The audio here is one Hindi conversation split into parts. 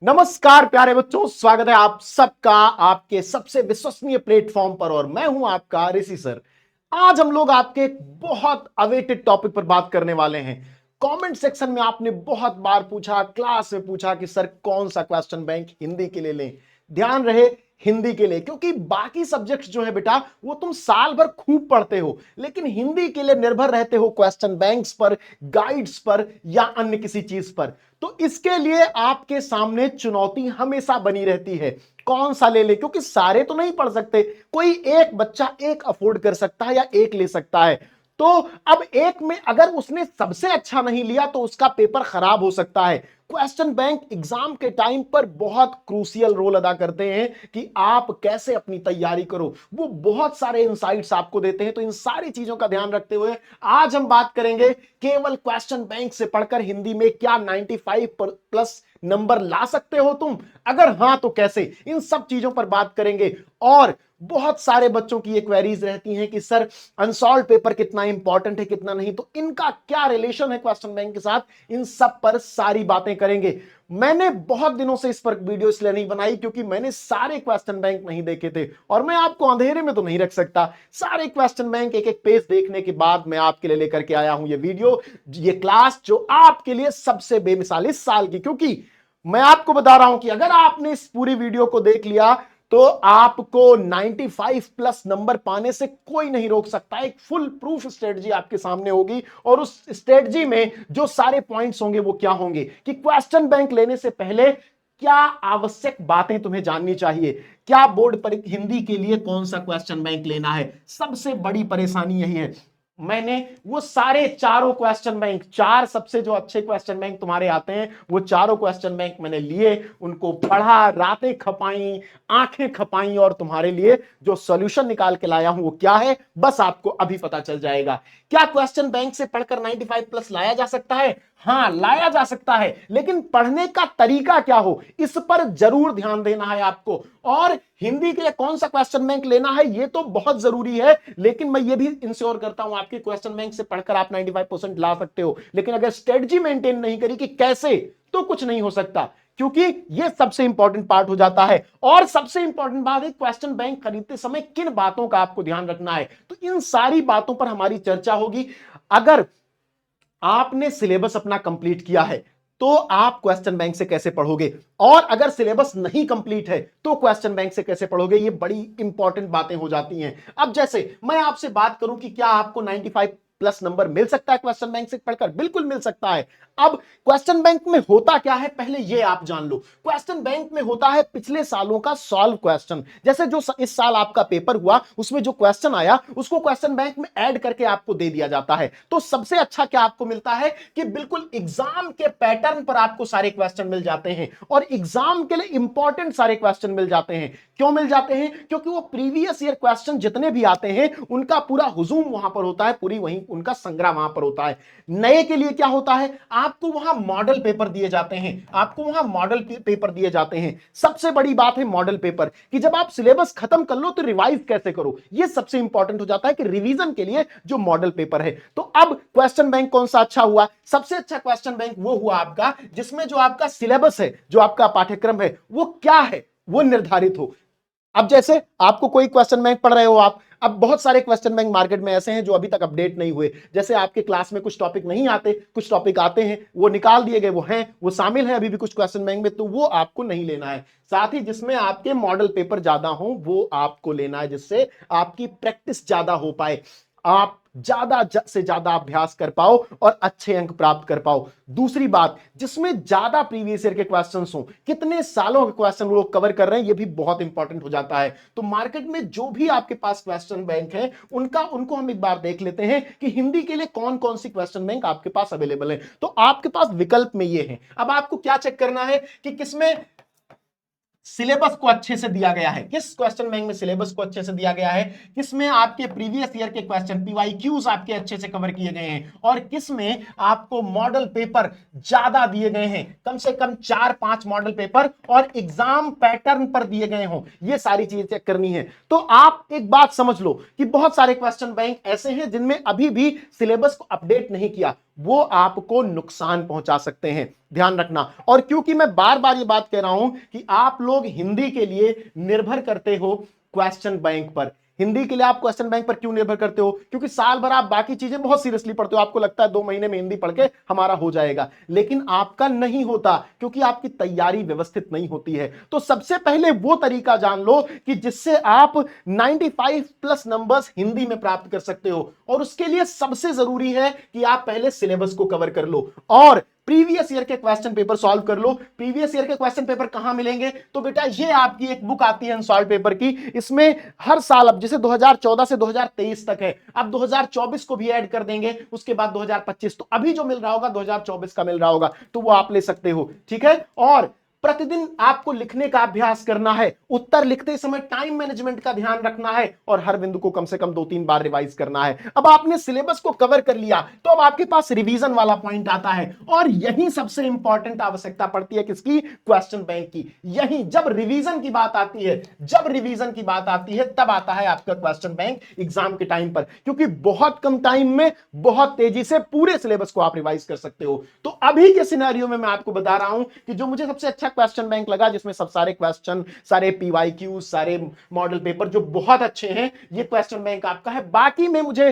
नमस्कार प्यारे बच्चों, स्वागत है आप सबका आपके सबसे विश्वसनीय प्लेटफॉर्म पर। और मैं हूं आपका ऋषि सर। आज हम लोग आपके एक बहुत अवेटेड टॉपिक पर बात करने वाले हैं। कमेंट सेक्शन में आपने बहुत बार पूछा, क्लास में पूछा कि सर कौन सा क्वेश्चन बैंक हिंदी के लिए लें। ध्यान रहे, हिंदी के लिए, क्योंकि बाकी सब्जेक्ट्स जो है बेटा वो तुम साल भर खूब पढ़ते हो, लेकिन हिंदी के लिए निर्भर रहते हो क्वेश्चन बैंक्स पर, गाइड्स पर या अन्य किसी चीज पर। तो इसके लिए आपके सामने चुनौती हमेशा बनी रहती है, कौन सा ले ले, क्योंकि सारे तो नहीं पढ़ सकते। कोई एक बच्चा एक अफोर्ड कर सकता है या एक ले सकता है। तो अब एक में अगर उसने सबसे अच्छा नहीं लिया तो उसका पेपर खराब हो सकता है। क्वेश्चन बैंक एग्जाम के टाइम पर बहुत क्रूशियल रोल अदा करते हैं कि आप कैसे अपनी तैयारी करो। वो बहुत सारे इंसाइट्स आपको देते हैं। तो इन सारी चीजों का ध्यान रखते हुए आज हम बात करेंगे केवल क्वेश्चन बैंक से पढ़कर हिंदी में क्या 95 प्लस नंबर ला सकते हो तुम, अगर हां तो कैसे, इन सब चीजों पर बात करेंगे। और बहुत सारे बच्चों की ये क्वेरीज रहती हैं कि सर अनसॉल्व पेपर कितना इंपॉर्टेंट है, कितना नहीं, तो इनका क्या रिलेशन है क्वेश्चन बैंक के साथ, इन सब पर सारी बातें करेंगे। मैंने बहुत दिनों से इस पर वीडियो इसलिए नहीं बनाई क्योंकि मैंने सारे क्वेश्चन बैंक नहीं देखे थे और मैं आपको अंधेरे में तो नहीं रख सकता। सारे क्वेश्चन बैंक एक एक पेज देखने के बाद मैं आपके लिए लेकर के आया हूं ये वीडियो, ये क्लास जो आपके लिए सबसे बेमिसाल इस साल की। क्योंकि मैं आपको बता रहा हूं कि अगर आपने इस पूरी वीडियो को देख लिया तो आपको 95 प्लस नंबर पाने से कोई नहीं रोक सकता। एक फुल प्रूफ स्ट्रेटजी आपके सामने होगी और उस स्ट्रेटजी में जो सारे पॉइंट्स होंगे वो क्या होंगे कि क्वेश्चन बैंक लेने से पहले क्या आवश्यक बातें तुम्हें जाननी चाहिए, क्या बोर्ड पर हिंदी के लिए कौन सा क्वेश्चन बैंक लेना है। सबसे बड़ी परेशानी यही है। मैंने वो सारे चारों क्वेश्चन बैंक, चार सबसे जो अच्छे क्वेश्चन बैंक तुम्हारे आते हैं वो चारों क्वेश्चन बैंक मैंने लिए, उनको पढ़ा, रातें खपाई, आंखें खपाई और तुम्हारे लिए जो सॉल्यूशन निकाल के लाया हूं वो क्या है बस आपको अभी पता चल जाएगा। क्या क्वेश्चन बैंक से पढ़कर 95 प्लस लाया जा सकता है? हां, लाया जा सकता है, लेकिन पढ़ने का तरीका क्या हो इस पर जरूर ध्यान देना है आपको। और हिंदी के लिए कौन सा क्वेश्चन बैंक लेना है ये तो बहुत जरूरी है, लेकिन मैं ये भी इंश्योर करता हूं आपके क्वेश्चन बैंक से पढ़कर आप 95% ला सकते हो, लेकिन अगर स्ट्रेटजी मेंटेन नहीं करी कि कैसे, तो कुछ नहीं हो सकता, क्योंकि ये सबसे इंपॉर्टेंट पार्ट हो जाता है। और सबसे इंपॉर्टेंट बात है क्वेश्चन बैंक खरीदते समय किन बातों का आपको ध्यान रखना है, तो इन सारी बातों पर हमारी चर्चा होगी। अगर आपने सिलेबस अपना कंप्लीट किया है तो आप क्वेश्चन बैंक से कैसे पढ़ोगे, और अगर सिलेबस नहीं कंप्लीट है तो क्वेश्चन बैंक से कैसे पढ़ोगे, ये बड़ी इंपॉर्टेंट बातें हो जाती हैं। अब जैसे मैं आपसे बात करूं कि क्या आपको 95 प्लस नंबर मिल सकता है क्वेश्चन बैंक से पढ़कर, बिल्कुल मिल सकता है। अब क्वेश्चन बैंक में होता क्या है पहले ये आप जान लो। क्वेश्चन बैंक में होता है पिछले सालों का सॉल्व क्वेश्चन। जैसे जो इस साल आपका पेपर हुआ उसमें जो क्वेश्चन आया उसको क्वेश्चन बैंक में ऐड करके आपको दे दिया जाता है। तो सबसे अच्छा क्या आपको मिलता है कि बिल्कुल एग्जाम के पैटर्न पर आपको सारे क्वेश्चन मिल जाते हैं और एग्जाम के लिए इंपॉर्टेंट सारे क्वेश्चन मिल जाते हैं। क्यों मिल जाते हैं? क्योंकि वो प्रीवियस ईयर क्वेश्चन जितने भी आते हैं उनका पूरा हुजूम वहां पर होता है, पूरी वहीं उनका संग्रह वहां पर होता है। नए के लिए क्या होता है, आपको वहां मॉडल पेपर दिए जाते हैं, आपको वहां मॉडल पेपर दिए जाते हैं। सबसे बड़ी बात है मॉडल पेपर कि जब आप सिलेबस खत्म कर लो तो रिवाइज कैसे करो, यह सबसे इंपॉर्टेंट हो जाता है कि रिवीजन के लिए जो मॉडल पेपर है। तो अब क्वेश्चन बैंक कौन सा अच्छा हुआ? सबसे अच्छा क्वेश्चन बैंक वो हुआ आपका जिसमें जो आपका सिलेबस है, जो आपका पाठ्यक्रम है वो क्या है वो निर्धारित हो। अब जैसे आपको कोई क्वेश्चन बैंक पढ़ रहे हो आप, अब बहुत सारे क्वेश्चन बैंक मार्केट में ऐसे हैं जो अभी तक अपडेट नहीं हुए। जैसे आपके क्लास में कुछ टॉपिक नहीं आते, कुछ टॉपिक आते हैं, वो निकाल दिए गए, वो हैं, वो शामिल हैं अभी भी कुछ क्वेश्चन बैंक में, तो वो आपको नहीं लेना है। साथ ही जिसमें आपके मॉडल पेपर ज्यादा हो वो आपको लेना है, जिससे आपकी प्रैक्टिस ज्यादा हो पाए, आप ज्यादा से ज्यादा अभ्यास कर पाओ और अच्छे अंक प्राप्त कर पाओ। दूसरी बात, जिसमें ज्यादा प्रीवियस ईयर के क्वेश्चंस हो, कितने सालों के क्वेश्चन वो लोग कवर कर रहे हैं, ये भी बहुत इंपॉर्टेंट हो जाता है। तो मार्केट में जो भी आपके पास क्वेश्चन बैंक है उनको हम एक बार देख लेते हैं कि हिंदी के लिए कौन कौन सी क्वेश्चन बैंक आपके पास अवेलेबल है। तो आपके पास विकल्प में ये है। अब आपको क्या चेक करना है कि किसमें सिलेबस को अच्छे से दिया गया है, किस क्वेश्चन बैंक में सिलेबस को अच्छे से दिया गया है, किसमें आपके प्रीवियस ईयर के क्वेश्चन पीवाईक्यूज आपके अच्छे से कवर किए गए हैं, और किसमें आपको मॉडल पेपर ज्यादा दिए गए हैं, कम से कम 4-5 मॉडल पेपर और एग्जाम पैटर्न पर दिए गए हों। ये सारी चीजें चेक करनी है। तो आप एक बात समझ लो कि बहुत सारे क्वेश्चन बैंक ऐसे हैं जिनमें अभी भी सिलेबस को अपडेट नहीं किया, वो आपको नुकसान पहुंचा सकते हैं, ध्यान रखना। और क्योंकि मैं बार बार ये बात कह रहा हूं कि आप लोग हिंदी के लिए निर्भर करते हो क्वेश्चन बैंक पर, हिंदी के लिए आप क्वेश्चन बैंक पर क्यों निर्भर करते हो? क्योंकि साल भर आप बाकी चीजें बहुत सीरियसली पढ़ते हो, आपको लगता है 2 महीने में हिंदी पढ़ के हमारा हो जाएगा, लेकिन आपका नहीं होता, क्योंकि आपकी तैयारी व्यवस्थित नहीं होती है। तो सबसे पहले वो तरीका जान लो कि जिससे आप 95 प्लस नंबर्स हिंदी में प्राप्त कर सकते हो, और उसके लिए सबसे जरूरी है कि आप पहले सिलेबस को कवर कर लो और प्रीवियस ईयर के क्वेश्चन पेपर सॉल्व कर लो। प्रीवियस ईयर के क्वेश्चन पेपर कहां मिलेंगे? तो बेटा ये आपकी एक बुक आती है अनसॉल्व पेपर की, इसमें हर साल, अब जैसे 2014 से 2023 तक है, अब 2024 को भी ऐड कर देंगे, उसके बाद 2025, तो अभी जो मिल रहा होगा 2024 का मिल रहा होगा, तो वो आप ले सकते हो, ठीक है। और प्रतिदिन आपको लिखने का अभ्यास करना है, उत्तर लिखते समय टाइम मैनेजमेंट का ध्यान रखना है, और हर बिंदु को कम से कम 2-3 बार रिवाइज करना है। अब आपने सिलेबस को कवर कर लिया, तो अब आपके पास रिवीजन वाला पॉइंट आता है, और यही सबसे इंपॉर्टेंट आवश्यकता पड़ती है किसकी? क्वेश्चन बैंक की। यही जब रिवीजन की बात आती है, जब रिवीजन की बात आती है, तब आता है आपका क्वेश्चन बैंक एग्जाम के टाइम पर, क्योंकि बहुत कम टाइम में बहुत तेजी से पूरे सिलेबस को आप रिवाइज कर सकते हो। तो अभी के सिनेरियो में मैं आपको बता रहा हूं कि जो मुझे सबसे अच्छा क्वेश्चन बैंक लगा, जिसमें सब सारे क्वेश्चन, सारे पीवाईक्यू, सारे मॉडल पेपर जो बहुत अच्छे हैं, ये क्वेश्चन बैंक आपका है। बाकी में मुझे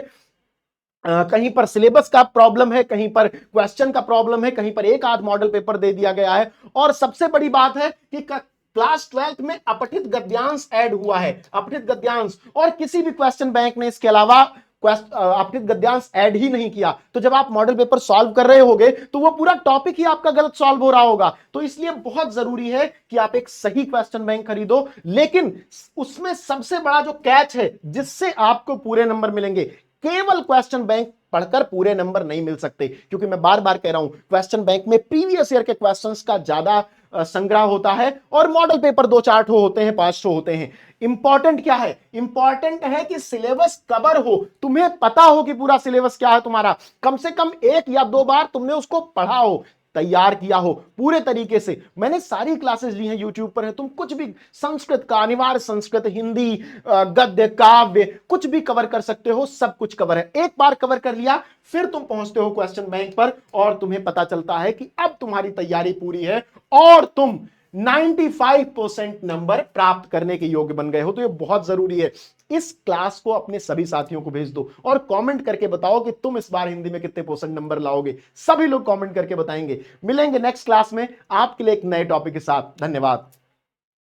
कहीं पर सिलेबस का प्रॉब्लम है, कहीं पर क्वेश्चन का प्रॉब्लम है, कहीं पर एक आध मॉडल पेपर दे दिया गया है, और सबसे बड़ी बात है कि क्लास 12th में अपठित गद्यांश ऐड हुआ है, अपठित गद्यांश, और किसी भी क्वेश्चन बैंक ने इसके अलावा अपठित गद्यांश ऐड ही नहीं किया। तो जब आप मॉडल पेपर सॉल्व कर रहे होगे तो वो पूरा टॉपिक ही आपका गलत सॉल्व हो रहा होगा। तो इसलिए बहुत जरूरी है कि आप एक सही क्वेश्चन बैंक खरीदो, लेकिन उसमें सबसे बड़ा जो कैच है जिससे आपको पूरे नंबर मिलेंगे, केवल क्वेश्चन बैंक पढ़कर पूरे नंबर नहीं मिल सकते, क्योंकि मैं बार बार कह रहा हूं क्वेश्चन बैंक में प्रीवियस ईयर के क्वेश्चंस का ज्यादा संग्रह होता है, और मॉडल पेपर 2-4 ठो होते हैं, 5 ठो होते हैं। इंपॉर्टेंट क्या है? इंपॉर्टेंट है कि सिलेबस कवर हो, तुम्हें पता हो कि पूरा सिलेबस क्या है तुम्हारा, कम से कम 1 या 2 बार तुमने उसको पढ़ा हो, तैयार किया हो पूरे तरीके से। मैंने सारी क्लासेस ली हैं, यूट्यूब पर है, तुम कुछ भी, संस्कृत का अनिवार्य, संस्कृत, हिंदी, गद्य, काव्य, कुछ भी कवर कर सकते हो, सब कुछ कवर है। एक बार कवर कर लिया, फिर तुम पहुंचते हो क्वेश्चन बैंक पर, और तुम्हें पता चलता है कि अब तुम्हारी तैयारी पूरी है और तुम 95% नंबर प्राप्त करने के योग्य बन गए हो। तो ये बहुत जरूरी है। इस क्लास को अपने सभी साथियों को भेज दो, और कमेंट करके बताओ कि तुम इस बार हिंदी में कितने % नंबर लाओगे। सभी लोग कमेंट करके बताएंगे। मिलेंगे नेक्स्ट क्लास में आपके लिए एक नए टॉपिक के साथ। धन्यवाद।